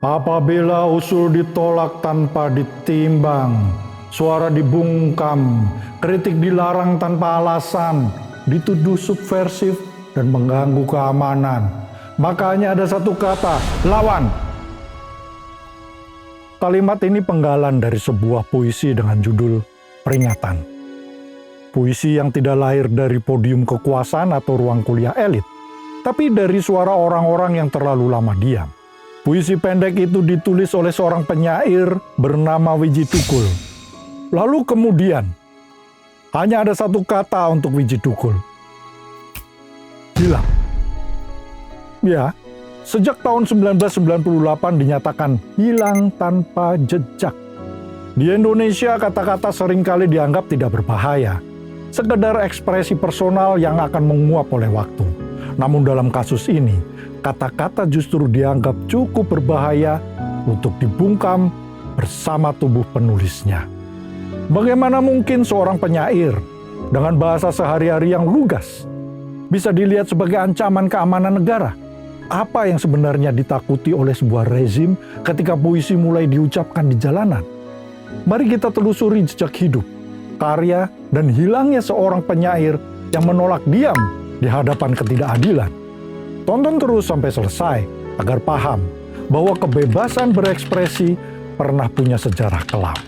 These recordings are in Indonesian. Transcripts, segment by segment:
Apabila usul ditolak tanpa ditimbang, suara dibungkam, kritik dilarang tanpa alasan, dituduh subversif dan mengganggu keamanan, maka hanya ada satu kata, lawan. Kalimat ini penggalan dari sebuah puisi dengan judul Peringatan. Puisi yang tidak lahir dari podium kekuasaan atau ruang kuliah elit, tapi dari suara orang-orang yang terlalu lama diam. Puisi pendek itu ditulis oleh seorang penyair bernama Widji Tukul. Lalu kemudian, hanya ada satu kata untuk Widji Tukul. Hilang. Ya, sejak tahun 1998 dinyatakan hilang tanpa jejak. Di Indonesia kata-kata seringkali dianggap tidak berbahaya, sekedar ekspresi personal yang akan menguap oleh waktu. Namun dalam kasus ini, kata-kata justru dianggap cukup berbahaya untuk dibungkam bersama tubuh penulisnya. Bagaimana mungkin seorang penyair dengan bahasa sehari-hari yang lugas bisa dilihat sebagai ancaman keamanan negara? Apa yang sebenarnya ditakuti oleh sebuah rezim ketika puisi mulai diucapkan di jalanan? Mari kita telusuri jejak hidup, karya, dan hilangnya seorang penyair yang menolak diam di hadapan ketidakadilan. Tonton terus sampai selesai agar paham bahwa kebebasan berekspresi pernah punya sejarah kelam.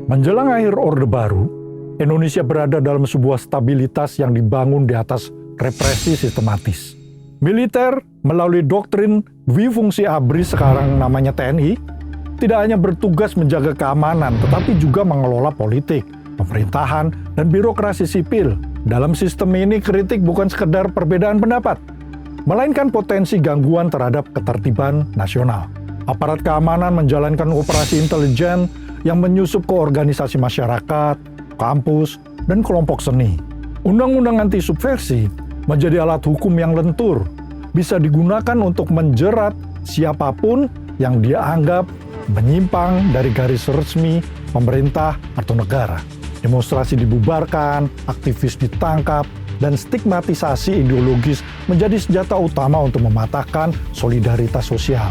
Menjelang akhir Orde Baru, Indonesia berada dalam sebuah stabilitas yang dibangun di atas represi sistematis. Militer melalui doktrin dwifungsi ABRI, sekarang namanya TNI, tidak hanya bertugas menjaga keamanan, tetapi juga mengelola politik, pemerintahan, dan birokrasi sipil. Dalam sistem ini, kritik bukan sekedar perbedaan pendapat, melainkan potensi gangguan terhadap ketertiban nasional. Aparat keamanan menjalankan operasi intelijen yang menyusup ke organisasi masyarakat, kampus, dan kelompok seni. Undang-undang anti subversi menjadi alat hukum yang lentur, bisa digunakan untuk menjerat siapapun yang dia anggap menyimpang dari garis resmi pemerintah atau negara. Demonstrasi dibubarkan, aktivis ditangkap, dan stigmatisasi ideologis menjadi senjata utama untuk mematahkan solidaritas sosial.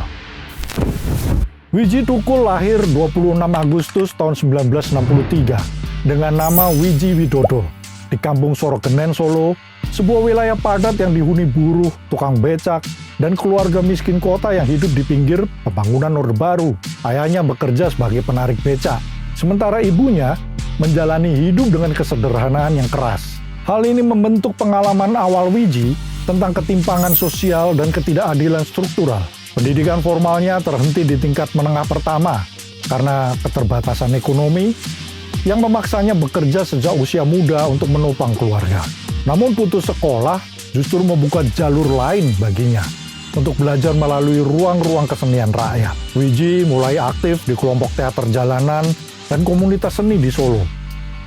Widji Tukul lahir 26 Agustus tahun 1963 dengan nama Widji Widodo di Kampung Sorogenen, Solo, sebuah wilayah padat yang dihuni buruh, tukang becak, dan keluarga miskin kota yang hidup di pinggir pembangunan Orde Baru. Ayahnya bekerja sebagai penarik becak, sementara ibunya menjalani hidup dengan kesederhanaan yang keras. Hal ini membentuk pengalaman awal Widji tentang ketimpangan sosial dan ketidakadilan struktural. Pendidikan formalnya terhenti di tingkat menengah pertama karena keterbatasan ekonomi yang memaksanya bekerja sejak usia muda untuk menopang keluarga. Namun putus sekolah justru membuka jalur lain baginya untuk belajar melalui ruang-ruang kesenian rakyat. Widji mulai aktif di kelompok teater jalanan dan komunitas seni di Solo.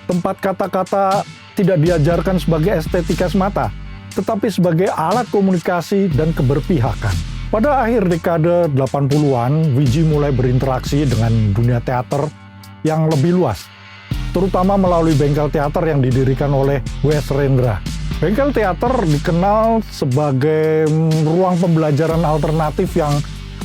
Tempat kata-kata tidak diajarkan sebagai estetika semata, tetapi sebagai alat komunikasi dan keberpihakan. Pada akhir dekade 80-an, Widji mulai berinteraksi dengan dunia teater yang lebih luas, terutama melalui bengkel teater yang didirikan oleh W.S. Rendra. Bengkel teater dikenal sebagai ruang pembelajaran alternatif yang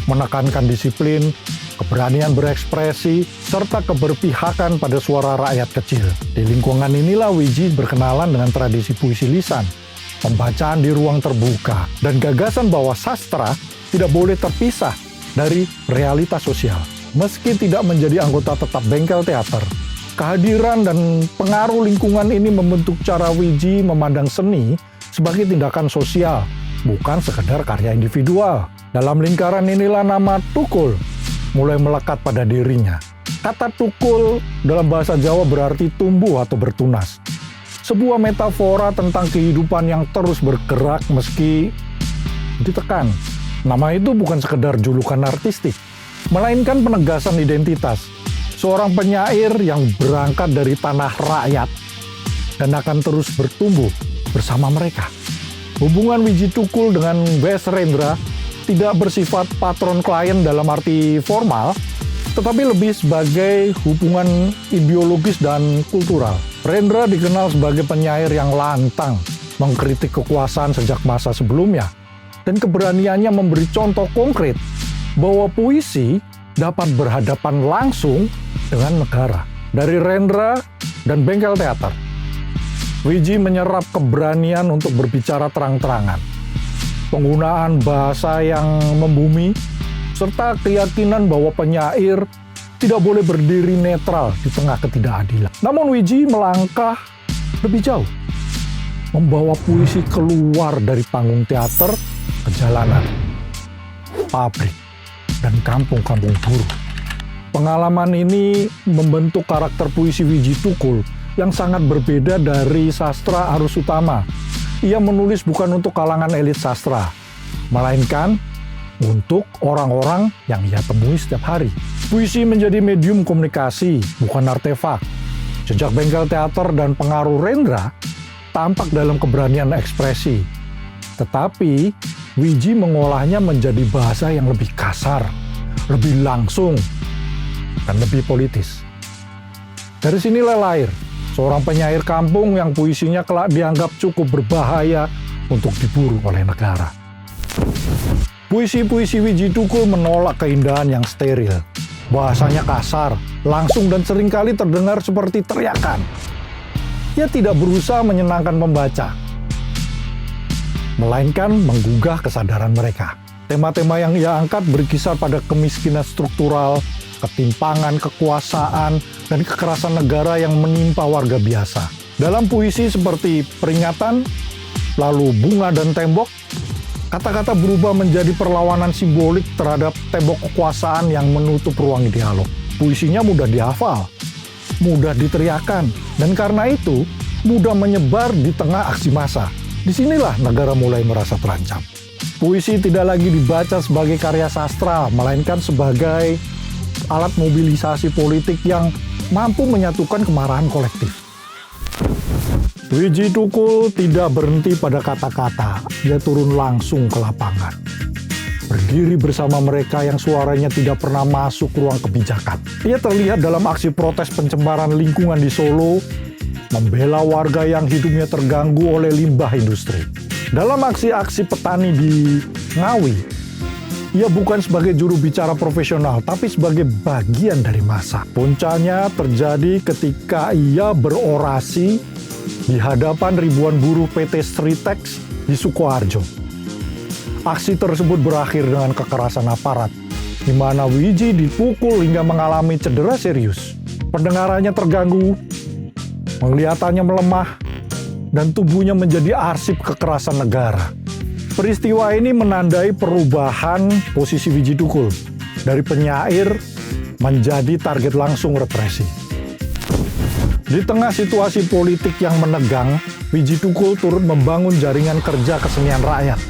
menekankan disiplin, keberanian berekspresi, serta keberpihakan pada suara rakyat kecil. Di lingkungan inilah Widji berkenalan dengan tradisi puisi lisan, pembacaan di ruang terbuka, dan gagasan bahwa sastra tidak boleh terpisah dari realitas sosial. Meski tidak menjadi anggota tetap bengkel teater, kehadiran dan pengaruh lingkungan ini membentuk cara Widji memandang seni sebagai tindakan sosial, bukan sekedar karya individual. Dalam lingkaran inilah nama Tukul mulai melekat pada dirinya. Kata Tukul dalam bahasa Jawa berarti tumbuh atau bertunas. Sebuah metafora tentang kehidupan yang terus bergerak meski ditekan. Nama itu bukan sekedar julukan artistik, melainkan penegasan identitas. Seorang penyair yang berangkat dari tanah rakyat dan akan terus bertumbuh bersama mereka. Hubungan Widji Tukul dengan W.S. Rendra tidak bersifat patron klien dalam arti formal, tetapi lebih sebagai hubungan ideologis dan kultural. Rendra dikenal sebagai penyair yang lantang, mengkritik kekuasaan sejak masa sebelumnya, dan keberaniannya memberi contoh konkret bahwa puisi dapat berhadapan langsung dengan negara. Dari Rendra dan Bengkel Teater, Wiji menyerap keberanian untuk berbicara terang-terangan, penggunaan bahasa yang membumi, serta keyakinan bahwa penyair tidak boleh berdiri netral di tengah ketidakadilan. Namun Wiji melangkah lebih jauh, membawa puisi keluar dari panggung teater ke jalanan, pabrik, dan kampung-kampung buruh. Pengalaman ini membentuk karakter puisi Wiji Tukul yang sangat berbeda dari sastra arus utama. Ia menulis bukan untuk kalangan elit sastra, melainkan untuk orang-orang yang ia temui setiap hari. Puisi menjadi medium komunikasi, bukan artefak. Jejak Bengkel Teater dan pengaruh Rendra tampak dalam keberanian ekspresi. Tetapi, Wiji mengolahnya menjadi bahasa yang lebih kasar, lebih langsung, dan lebih politis. Dari sinilah lahir seorang penyair kampung yang puisinya kelak dianggap cukup berbahaya untuk diburu oleh negara. Puisi-puisi Wiji Tukul menolak keindahan yang steril. Bahasanya kasar, langsung dan seringkali terdengar seperti teriakan. Ia tidak berusaha menyenangkan pembaca, melainkan menggugah kesadaran mereka. Tema-tema yang ia angkat berkisar pada kemiskinan struktural, ketimpangan kekuasaan, dan kekerasan negara yang menimpa warga biasa. Dalam puisi seperti Peringatan, lalu Bunga dan Tembok, kata-kata berubah menjadi perlawanan simbolik terhadap tembok kekuasaan yang menutup ruang dialog. Puisinya mudah dihafal, mudah diteriakan, dan karena itu mudah menyebar di tengah aksi massa. Disinilah negara mulai merasa terancam. Puisi tidak lagi dibaca sebagai karya sastra, melainkan sebagai alat mobilisasi politik yang mampu menyatukan kemarahan kolektif. Wiji Tukul tidak berhenti pada kata-kata, dia turun langsung ke lapangan. Berdiri bersama mereka yang suaranya tidak pernah masuk ruang kebijakan. Ia terlihat dalam aksi protes pencemaran lingkungan di Solo, membela warga yang hidupnya terganggu oleh limbah industri. Dalam aksi-aksi petani di Ngawi, ia bukan sebagai juru bicara profesional, tapi sebagai bagian dari massa. Puncaknya terjadi ketika ia berorasi di hadapan ribuan buruh PT Stritex di Sukoharjo. Aksi tersebut berakhir dengan kekerasan aparat, di mana Wiji dipukul hingga mengalami cedera serius. Pendengarannya terganggu, penglihatannya melemah, dan tubuhnya menjadi arsip kekerasan negara. Peristiwa ini menandai perubahan posisi Wiji Tukul dari penyair menjadi target langsung represi. Di tengah situasi politik yang menegang, Wiji Tukul turut membangun jaringan kerja kesenian rakyat.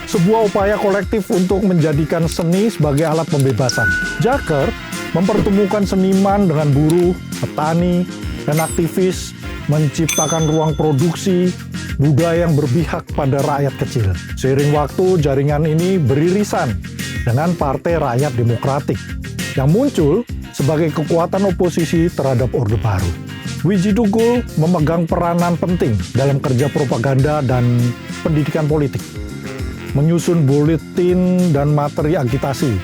Sebuah upaya kolektif untuk menjadikan seni sebagai alat pembebasan. Jaker mempertemukan seniman dengan buruh, petani, dan aktivis, menciptakan ruang produksi, budaya yang berpihak pada rakyat kecil. Seiring waktu, jaringan ini beririsan dengan Partai Rakyat Demokratik yang muncul sebagai kekuatan oposisi terhadap Orde Baru. Wiji Tukul memegang peranan penting dalam kerja propaganda dan pendidikan politik, menyusun buletin dan materi agitasi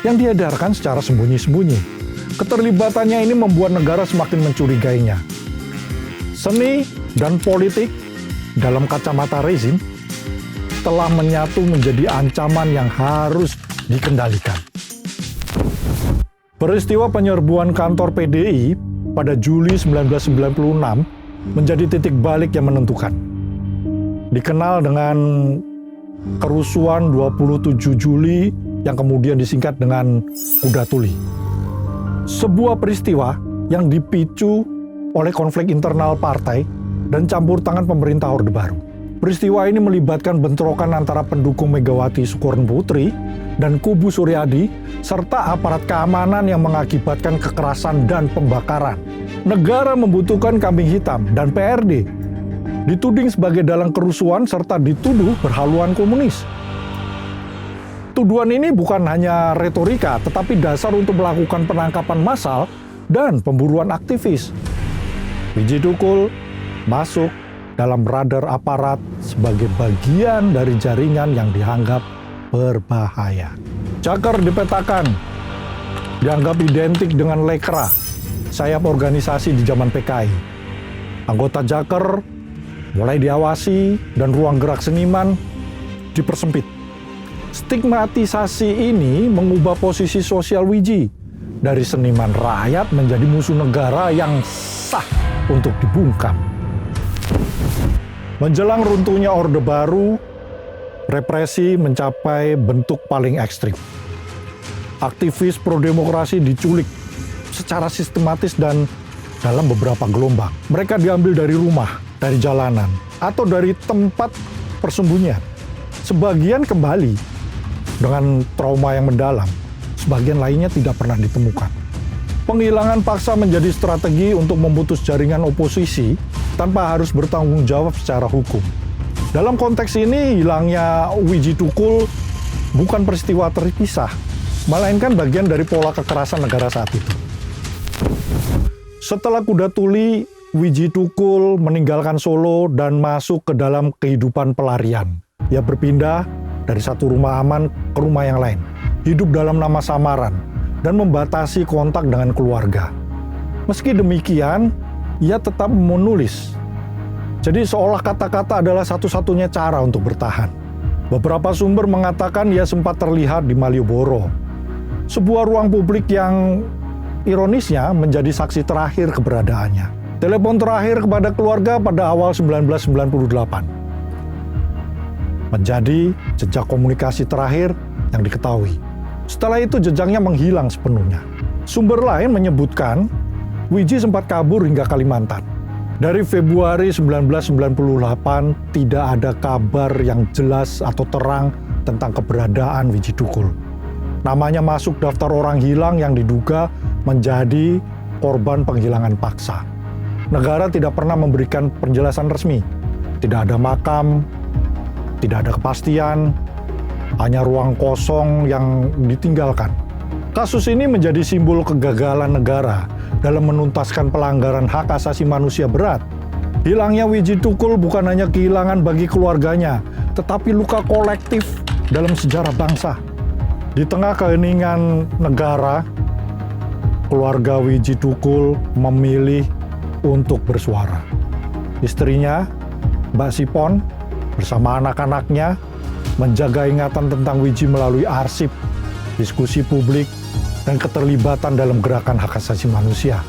yang diedarkan secara sembunyi-sembunyi. Keterlibatannya ini membuat negara semakin mencurigainya. Seni dan politik dalam kacamata rezim telah menyatu menjadi ancaman yang harus dikendalikan. Peristiwa penyerbuan kantor PDI pada Juli 1996 menjadi titik balik yang menentukan. Dikenal dengan kerusuhan 27 Juli yang kemudian disingkat dengan Kuda Tuli. Sebuah peristiwa yang dipicu oleh konflik internal partai dan campur tangan pemerintah Orde Baru. Peristiwa ini melibatkan bentrokan antara pendukung Megawati Soekarno Putri dan kubu Suryadi, serta aparat keamanan yang mengakibatkan kekerasan dan pembakaran. Negara membutuhkan kambing hitam dan PRD dituding sebagai dalang kerusuhan serta dituduh berhaluan komunis. Tuduhan ini bukan hanya retorika, tetapi dasar untuk melakukan penangkapan massal dan pemburuan aktivis. Wiji Tukul masuk dalam radar aparat sebagai bagian dari jaringan yang dianggap berbahaya. Jakar dipetakan, dianggap identik dengan Lekra, sayap organisasi di zaman PKI. Anggota Jakar mulai diawasi dan ruang gerak seniman dipersempit. Stigmatisasi ini mengubah posisi sosial Wiji dari seniman rakyat menjadi musuh negara yang sah untuk dibungkam. Menjelang runtuhnya Orde Baru, represi mencapai bentuk paling ekstrim. Aktivis pro-demokrasi diculik secara sistematis dan dalam beberapa gelombang. Mereka diambil dari rumah, dari jalanan, atau dari tempat persembunyian. Sebagian kembali dengan trauma yang mendalam, sebagian lainnya tidak pernah ditemukan. Penghilangan paksa menjadi strategi untuk memutus jaringan oposisi tanpa harus bertanggung jawab secara hukum. Dalam konteks ini, hilangnya Wiji Tukul bukan peristiwa terpisah, melainkan bagian dari pola kekerasan negara saat itu. Setelah Kuda Tuli, Wiji Tukul meninggalkan Solo dan masuk ke dalam kehidupan pelarian. Ia berpindah dari satu rumah aman ke rumah yang lain, hidup dalam nama samaran, dan membatasi kontak dengan keluarga. Meski demikian, ia tetap menulis. Jadi seolah kata-kata adalah satu-satunya cara untuk bertahan. Beberapa sumber mengatakan ia sempat terlihat di Malioboro, sebuah ruang publik yang ironisnya menjadi saksi terakhir keberadaannya. Telepon terakhir kepada keluarga pada awal 1998. Menjadi jejak komunikasi terakhir yang diketahui. Setelah itu jejaknya menghilang sepenuhnya. Sumber lain menyebutkan Wiji sempat kabur hingga Kalimantan. Dari Februari 1998 tidak ada kabar yang jelas atau terang tentang keberadaan Wiji Tukul. Namanya masuk daftar orang hilang yang diduga menjadi korban penghilangan paksa. Negara tidak pernah memberikan penjelasan resmi. Tidak ada makam, tidak ada kepastian, hanya ruang kosong yang ditinggalkan. Kasus ini menjadi simbol kegagalan negara dalam menuntaskan pelanggaran hak asasi manusia berat. Hilangnya Wiji Tukul bukan hanya kehilangan bagi keluarganya, tetapi luka kolektif dalam sejarah bangsa. Di tengah keheningan negara, keluarga Wiji Tukul memilih untuk bersuara. Istrinya, Mbak Sipon, bersama anak-anaknya menjaga ingatan tentang Wiji melalui arsip, diskusi publik, dan keterlibatan dalam gerakan hak asasi manusia.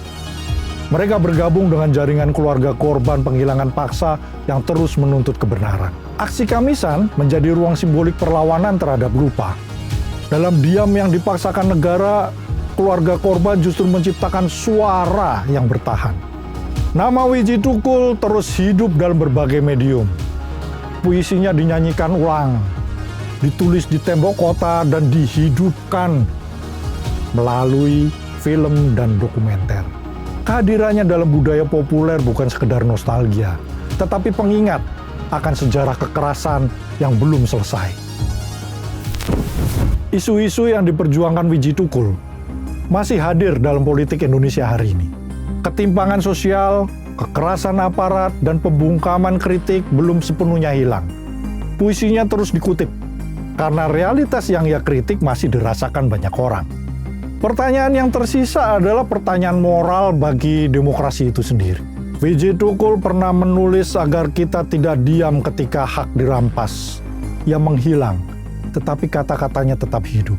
Mereka bergabung dengan jaringan keluarga korban penghilangan paksa yang terus menuntut kebenaran. Aksi Kamisan menjadi ruang simbolik perlawanan terhadap lupa. Dalam diam yang dipaksakan negara, keluarga korban justru menciptakan suara yang bertahan. Nama Wiji Tukul terus hidup dalam berbagai medium. Puisinya dinyanyikan ulang, ditulis di tembok kota, dan dihidupkan melalui film dan dokumenter. Kehadirannya dalam budaya populer bukan sekedar nostalgia, tetapi pengingat akan sejarah kekerasan yang belum selesai. Isu-isu yang diperjuangkan Wiji Tukul masih hadir dalam politik Indonesia hari ini. Ketimpangan sosial, kekerasan aparat, dan pembungkaman kritik belum sepenuhnya hilang. Puisinya terus dikutip, karena realitas yang ia kritik masih dirasakan banyak orang. Pertanyaan yang tersisa adalah pertanyaan moral bagi demokrasi itu sendiri. Wiji Tukul pernah menulis agar kita tidak diam ketika hak dirampas. Ia menghilang, tetapi kata-katanya tetap hidup.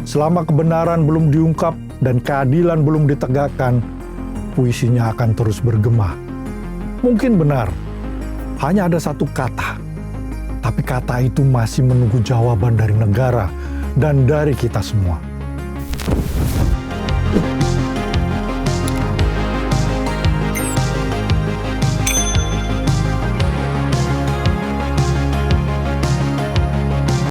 Selama kebenaran belum diungkap dan keadilan belum ditegakkan, puisinya akan terus bergema. Mungkin benar, hanya ada satu kata, tapi kata itu masih menunggu jawaban dari negara dan dari kita semua.